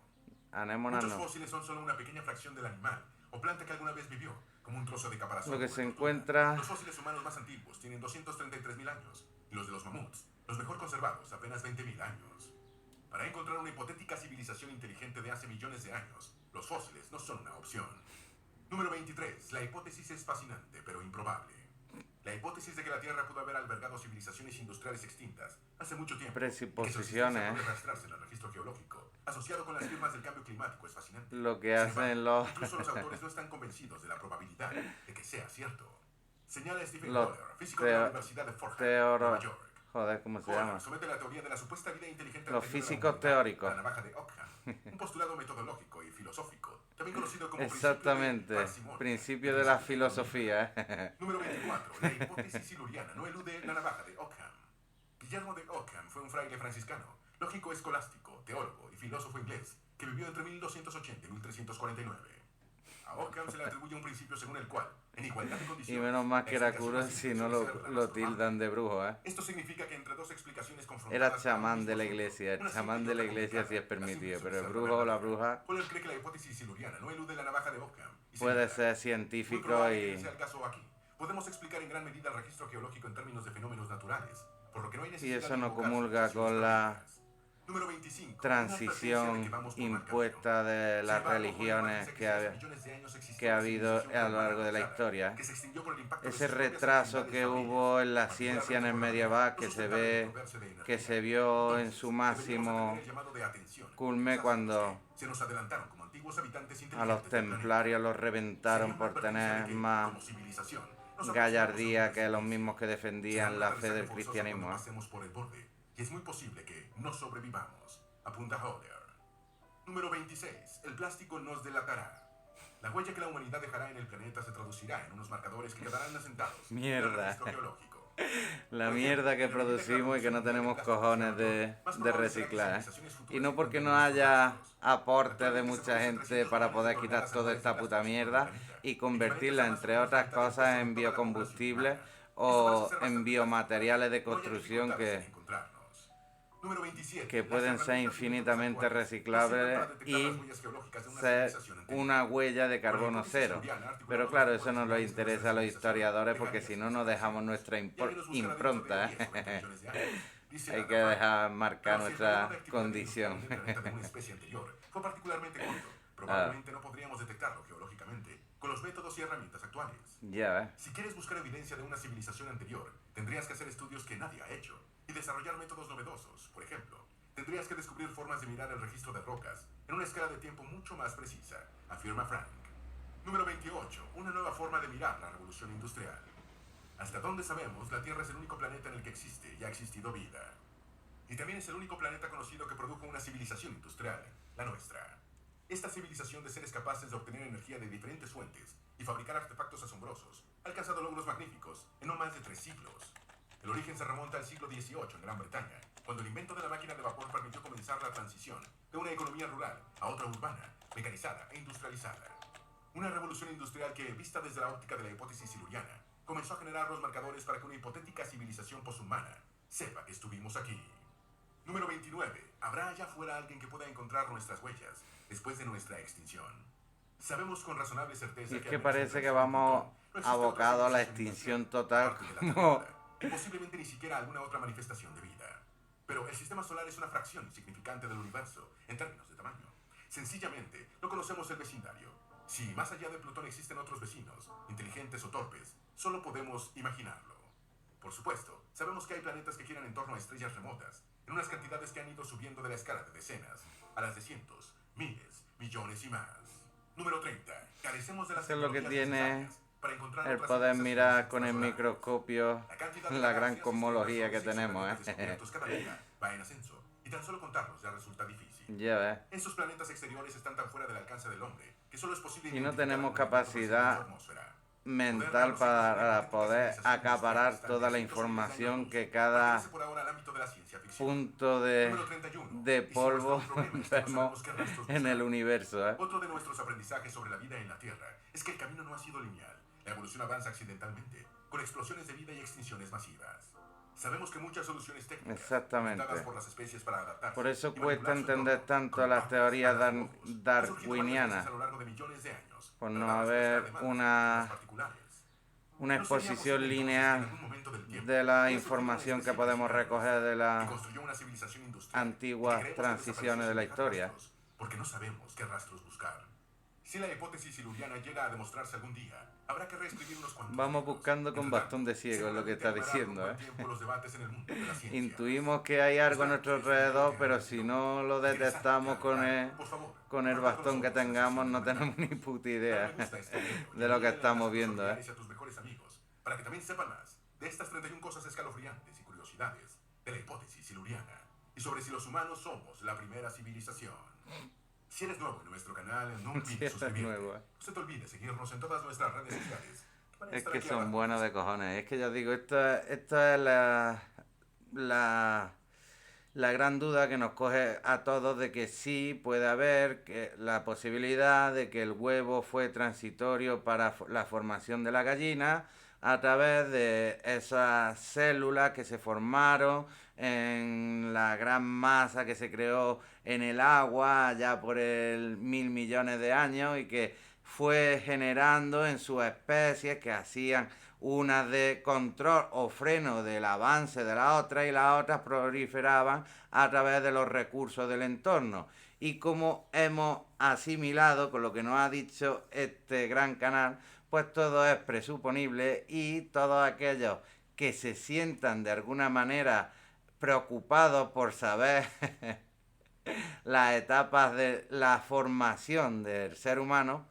Speaker 1: anémonas
Speaker 2: Muchos
Speaker 1: no.
Speaker 2: fósiles son solo una pequeña fracción del animal o planta que alguna vez vivió, como un trozo de caparazón
Speaker 1: Lo que
Speaker 2: o
Speaker 1: se
Speaker 2: de tortuga.
Speaker 1: encuentra,
Speaker 2: Los fósiles humanos más antiguos tienen 233.000 años y los de los mamuts, los mejor conservados, apenas 20.000 años. Para encontrar una hipotética civilización inteligente de hace millones de años, los fósiles no son una opción. Número 23. La hipótesis es fascinante, pero improbable. La hipótesis de que la Tierra pudo haber albergado civilizaciones industriales extintas hace mucho tiempo y que su existencia
Speaker 1: presuposiciones,
Speaker 2: puede rastrearse en el registro geológico, asociado con las firmas del cambio climático, es fascinante.
Speaker 1: lo que
Speaker 2: Sin
Speaker 1: hacen
Speaker 2: embargo, incluso los autores no están convencidos de la probabilidad de que sea cierto. Señala Stephen
Speaker 1: los
Speaker 2: Kohler, físico de la Universidad de Fordham, Nueva York.
Speaker 1: joder, ¿cómo se
Speaker 2: Kohler
Speaker 1: llama?
Speaker 2: somete la teoría de la supuesta vida inteligente
Speaker 1: Los
Speaker 2: anterior a la
Speaker 1: físicos
Speaker 2: humanidad,
Speaker 1: teóricos.
Speaker 2: la navaja de Ockham, un postulado metodológico y filosófico, también conocido como
Speaker 1: Exactamente, principio de la filosofía, ¿eh?
Speaker 2: Número 24. La hipótesis siluriana no elude la navaja de Ockham. Guillermo de Ockham fue un fraile franciscano, lógico escolástico, teólogo y filósofo inglés que vivió entre 1280 y 1349. A Ockham se le atribuye un principio según el cual, en igualdad de
Speaker 1: Y
Speaker 2: condiciones,
Speaker 1: menos mal que
Speaker 2: la
Speaker 1: era cura,
Speaker 2: explicación
Speaker 1: si no
Speaker 2: más simple suele ser la
Speaker 1: lo
Speaker 2: más probable.
Speaker 1: tildan de brujo, ¿eh?
Speaker 2: Esto significa que entre dos explicaciones
Speaker 1: Era
Speaker 2: confrontadas
Speaker 1: chamán de la iglesia, el chamán de la iglesia sí es permitido, pero el brujo o la bruja
Speaker 2: Kohler cree que la hipótesis siluriana no elude la navaja de Ockham y
Speaker 1: puede
Speaker 2: señala,
Speaker 1: ser
Speaker 2: muy
Speaker 1: científico
Speaker 2: probable que
Speaker 1: y...
Speaker 2: sea el caso aquí. Podemos explicar en gran medida el registro geológico en términos de fenómenos naturales, por lo que no hay
Speaker 1: Y
Speaker 2: necesidad
Speaker 1: eso
Speaker 2: de
Speaker 1: no
Speaker 2: invocar
Speaker 1: comulga
Speaker 2: civilizaciones
Speaker 1: con la
Speaker 2: prehistóricas. Número 25.
Speaker 1: transición impuesta de las religiones que ha habido a lo largo de la historia. Ese retraso que hubo en la ciencia en el medieval que se vio en su máximo culme cuando a los templarios los reventaron por tener más gallardía que los mismos que defendían la fe del cristianismo, ¿eh?
Speaker 2: Y es muy posible que no sobrevivamos, apunta Kohler. Número 26. El plástico nos delatará. La huella que la humanidad dejará en el planeta se traducirá en unos marcadores que quedarán asentados en el
Speaker 1: Mierda.
Speaker 2: registro geológico.
Speaker 1: La mierda que producimos y que no tenemos cojones de reciclar, ¿eh? Y no porque no haya aportes de mucha gente para poder quitar toda esta puta mierda y convertirla, entre otras cosas, en biocombustibles o en biomateriales de construcción que pueden ser infinitamente reciclables y ser una huella de carbono cero. Pero claro, eso no nos interesa a los historiadores porque si no nos dejamos nuestra impronta, ¿eh? Hay que dejar marcar nuestra condición.
Speaker 2: Fue particularmente corto. Probablemente no podríamos detectarlo geológicamente con los métodos y herramientas actuales.
Speaker 1: Ya ves.
Speaker 2: Si quieres buscar evidencia de una civilización anterior, tendrías que hacer estudios que nadie ha hecho y desarrollar métodos novedosos. Por ejemplo, tendrías que descubrir formas de mirar el registro de rocas en una escala de tiempo mucho más precisa, afirma Frank. Número 28. Una nueva forma de mirar la revolución industrial. Hasta donde sabemos, la Tierra es el único planeta en el que existe y ha existido vida. Y también es el único planeta conocido que produjo una civilización industrial, la nuestra. Esta civilización de seres capaces de obtener energía de diferentes fuentes y fabricar artefactos asombrosos ha alcanzado logros magníficos en no más de 3 siglos. El origen se remonta al siglo XVIII en Gran Bretaña, cuando el invento de la máquina de vapor permitió comenzar la transición de una economía rural a otra urbana, mecanizada e industrializada. Una revolución industrial que, vista desde la óptica de la hipótesis siluriana, comenzó a generar los marcadores para que una hipotética civilización poshumana sepa que estuvimos aquí. Número 29. ¿Habrá allá afuera alguien que pueda encontrar nuestras huellas después de nuestra extinción? Sabemos con razonable certeza
Speaker 1: Y es
Speaker 2: que
Speaker 1: que
Speaker 2: al menos
Speaker 1: parece
Speaker 2: en
Speaker 1: que
Speaker 2: el
Speaker 1: vamos
Speaker 2: Plutón no existe otra
Speaker 1: abocados a la
Speaker 2: civilización
Speaker 1: extinción
Speaker 2: industrial,
Speaker 1: total
Speaker 2: aparte de la
Speaker 1: como...
Speaker 2: Tierra, y posiblemente ni siquiera alguna otra manifestación de vida. Pero el sistema solar es una fracción insignificante del universo en términos de tamaño. Sencillamente, no conocemos el vecindario. Si más allá de Plutón existen otros vecinos, inteligentes o torpes, solo podemos imaginarlo. Por supuesto, sabemos que hay planetas que giran en torno a estrellas remotas, en unas cantidades que han ido subiendo de la escala de decenas a las de cientos, miles, millones y más. Número 30. Carecemos de las
Speaker 1: Eso es lo que
Speaker 2: tecnologías
Speaker 1: tiene
Speaker 2: necesarias para encontrar
Speaker 1: el
Speaker 2: otras
Speaker 1: poder
Speaker 2: civilizaciones
Speaker 1: mirar con el
Speaker 2: extrasolares.
Speaker 1: microscopio
Speaker 2: La cantidad de
Speaker 1: la gran
Speaker 2: galaxias,
Speaker 1: cosmología que
Speaker 2: sistemas
Speaker 1: tenemos,
Speaker 2: solares
Speaker 1: ¿eh?
Speaker 2: descubiertos cada día va en ascenso, y tan solo contarlos ya resulta difícil.
Speaker 1: Ya ves.
Speaker 2: Esos planetas exteriores están tan fuera del alcance del hombre que solo es posible
Speaker 1: Y no
Speaker 2: identificar
Speaker 1: tenemos
Speaker 2: un movimiento presente en su
Speaker 1: capacidad
Speaker 2: atmósfera.
Speaker 1: mental para poder acaparar toda la información que cada
Speaker 2: ficción.
Speaker 1: punto
Speaker 2: Número 31.
Speaker 1: de
Speaker 2: Y si nuestro
Speaker 1: polvo
Speaker 2: problema es que no
Speaker 1: vemos
Speaker 2: sabemos qué rastros
Speaker 1: en el
Speaker 2: buscar.
Speaker 1: universo, ¿eh?
Speaker 2: Otro de nuestros aprendizajes sobre la vida en la Tierra es que el camino no ha sido lineal. La evolución avanza accidentalmente, con explosiones de vida y extinciones masivas. Sabemos que muchas soluciones técnicas,
Speaker 1: Exactamente.
Speaker 2: inventadas por las especies para adaptarse
Speaker 1: Por eso
Speaker 2: y
Speaker 1: cuesta
Speaker 2: manipular su
Speaker 1: entender
Speaker 2: entorno,
Speaker 1: tanto
Speaker 2: como
Speaker 1: las
Speaker 2: patos,
Speaker 1: teorías
Speaker 2: ranas u hongos, han surgido varias veces
Speaker 1: darwinianas,
Speaker 2: a lo largo de millones de años,
Speaker 1: por no
Speaker 2: para dar respuesta a
Speaker 1: haber
Speaker 2: demandas de cultivos particulares.
Speaker 1: una
Speaker 2: ¿No sería
Speaker 1: exposición
Speaker 2: posible entonces que en
Speaker 1: lineal
Speaker 2: algún momento del tiempo
Speaker 1: de la
Speaker 2: haya surgido una
Speaker 1: información que
Speaker 2: especie
Speaker 1: podemos
Speaker 2: impresionante
Speaker 1: recoger de
Speaker 2: que
Speaker 1: las
Speaker 2: construyó una civilización industrial y que
Speaker 1: antiguas
Speaker 2: creemos que
Speaker 1: transiciones
Speaker 2: desapareció
Speaker 1: de la
Speaker 2: sin dejar
Speaker 1: historia?
Speaker 2: rastros, porque no sabemos qué rastros buscar? Si la hipótesis siluriana llega a demostrarse algún día, habrá que reescribir unos cuantos
Speaker 1: Vamos
Speaker 2: libros.
Speaker 1: buscando con
Speaker 2: Entre
Speaker 1: bastón de
Speaker 2: tanto,
Speaker 1: ciego, es lo que
Speaker 2: seguramente
Speaker 1: está
Speaker 2: tomará algún
Speaker 1: diciendo,
Speaker 2: buen
Speaker 1: ¿eh?
Speaker 2: tiempo los debates en el mundo de las ciencias.
Speaker 1: Intuimos que hay algo a
Speaker 2: Esperamos
Speaker 1: nuestro
Speaker 2: que este video
Speaker 1: alrededor,
Speaker 2: te
Speaker 1: pero
Speaker 2: haya
Speaker 1: si
Speaker 2: sido
Speaker 1: no lo
Speaker 2: interesante,
Speaker 1: detectamos
Speaker 2: agradable. Por favor,
Speaker 1: con el
Speaker 2: compártelo con
Speaker 1: bastón que
Speaker 2: nosotros en la
Speaker 1: tengamos,
Speaker 2: sección de
Speaker 1: no tenemos
Speaker 2: comentarios.
Speaker 1: ni puta
Speaker 2: Dale me
Speaker 1: idea
Speaker 2: gusta a este video y
Speaker 1: de lo que
Speaker 2: envía el enlace
Speaker 1: estamos
Speaker 2: a tus
Speaker 1: viendo, ¿eh?
Speaker 2: familiares y a tus mejores amigos para que también sepan más de estas 31 cosas escalofriantes y curiosidades de la hipótesis siluriana y sobre si los humanos somos la primera civilización. Si eres nuevo en nuestro canal, no
Speaker 1: Si
Speaker 2: olvides
Speaker 1: eres
Speaker 2: suscribirte.
Speaker 1: nuevo, ¿eh?
Speaker 2: No se te olvide seguirnos en todas nuestras redes sociales. Van a
Speaker 1: Es
Speaker 2: estar
Speaker 1: que
Speaker 2: aquí
Speaker 1: son
Speaker 2: abajo.
Speaker 1: buenos de cojones. Es que ya digo, esto es la, la gran duda que nos coge a todos de que sí puede haber la posibilidad de que el huevo fue transitorio para la formación de la gallina a través de esas células que se formaron en la gran masa que se creó en el agua ya por el 1.000 millones de años y que fue generando en sus especies que hacían unas de control o freno del avance de la otra y las otras proliferaban a través de los recursos del entorno. Y como hemos asimilado con lo que nos ha dicho este gran canal, pues todo es presuponible y todos aquellos que se sientan de alguna manera preocupados por saber las etapas de la formación del ser humano,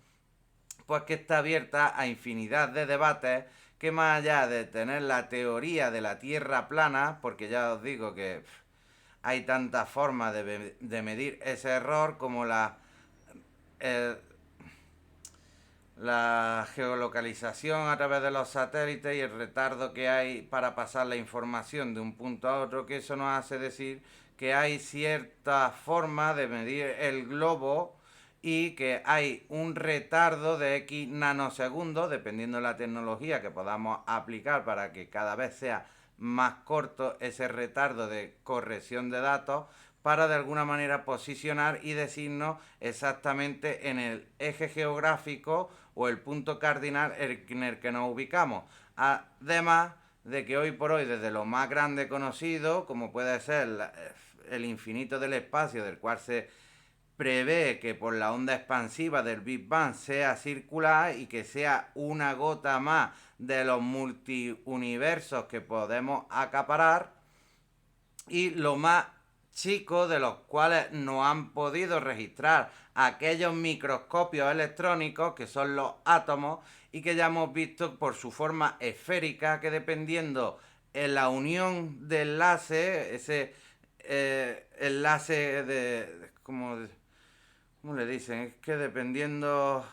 Speaker 1: pues que está abierta a infinidad de debates que más allá de tener la teoría de la Tierra plana, porque ya os digo que hay tantas formas de medir ese error como eh, la geolocalización a través de los satélites y el retardo que hay para pasar la información de un punto a otro, que eso nos hace decir que hay cierta forma de medir el globo y que hay un retardo de X nanosegundos, dependiendo de la tecnología que podamos aplicar para que cada vez sea más corto ese retardo de corrección de datos, para de alguna manera posicionar y decirnos exactamente en el eje geográfico o el punto cardinal en el que nos ubicamos. Además de que hoy por hoy, desde lo más grande conocido, como puede ser el infinito del espacio, del cual se prevé que por la onda expansiva del Big Bang sea circular y que sea una gota más de los multiuniversos que podemos acaparar, y lo más chico de los cuales no han podido registrar aquellos microscopios electrónicos que son los átomos y que ya hemos visto por su forma esférica que dependiendo en la unión de enlace, ese enlace ¿cómo le dicen? Es que dependiendo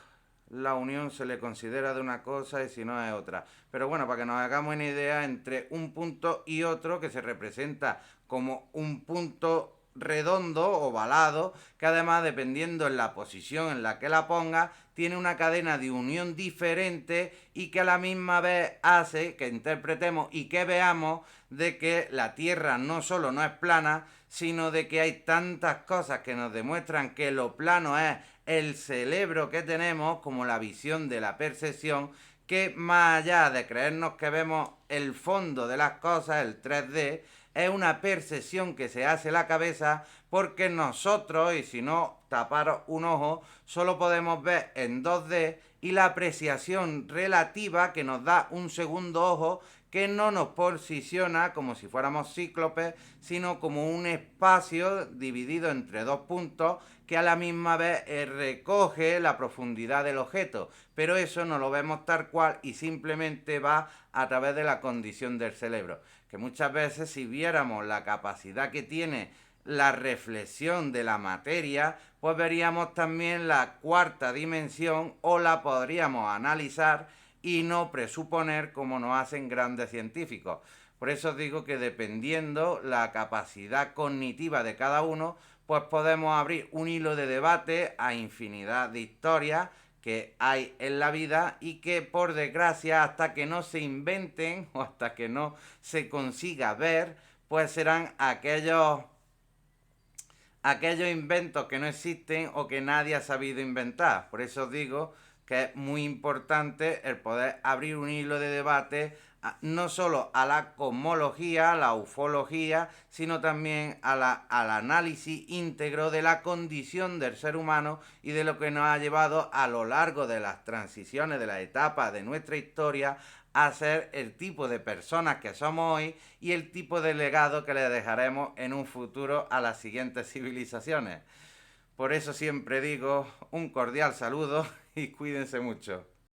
Speaker 1: la unión se le considera de una cosa y si no es otra. Pero bueno, para que nos hagamos una idea, entre un punto y otro que se representa como un punto redondo, ovalado, que además dependiendo en la posición en la que la ponga, tiene una cadena de unión diferente y que a la misma vez hace que interpretemos y que veamos de que la Tierra no solo no es plana, sino de que hay tantas cosas que nos demuestran que lo plano es el cerebro que tenemos, como la visión de la percepción, que más allá de creernos que vemos el fondo de las cosas, el 3D, es una percepción que se hace la cabeza porque nosotros, y si no taparos un ojo, solo podemos ver en 2D y la apreciación relativa que nos da un segundo ojo que no nos posiciona como si fuéramos cíclopes, sino como un espacio dividido entre dos puntos que a la misma vez recoge la profundidad del objeto, pero eso no lo vemos tal cual y simplemente va a través de la condición del cerebro, que muchas veces si viéramos la capacidad que tiene la reflexión de la materia, pues veríamos también la cuarta dimensión o la podríamos analizar y no presuponer como nos hacen grandes científicos. Por eso os digo que dependiendo la capacidad cognitiva de cada uno, pues podemos abrir un hilo de debate a infinidad de historias que hay en la vida y que por desgracia hasta que no se inventen o hasta que no se consiga ver, pues serán aquellos inventos que no existen o que nadie ha sabido inventar. Por eso os digo que es muy importante el poder abrir un hilo de debate no solo a la cosmología, a la ufología, sino también al análisis íntegro de la condición del ser humano y de lo que nos ha llevado a lo largo de las transiciones, de las etapas de nuestra historia, a ser el tipo de personas que somos hoy y el tipo de legado que le dejaremos en un futuro a las siguientes civilizaciones. Por eso siempre digo un cordial saludo y cuídense mucho.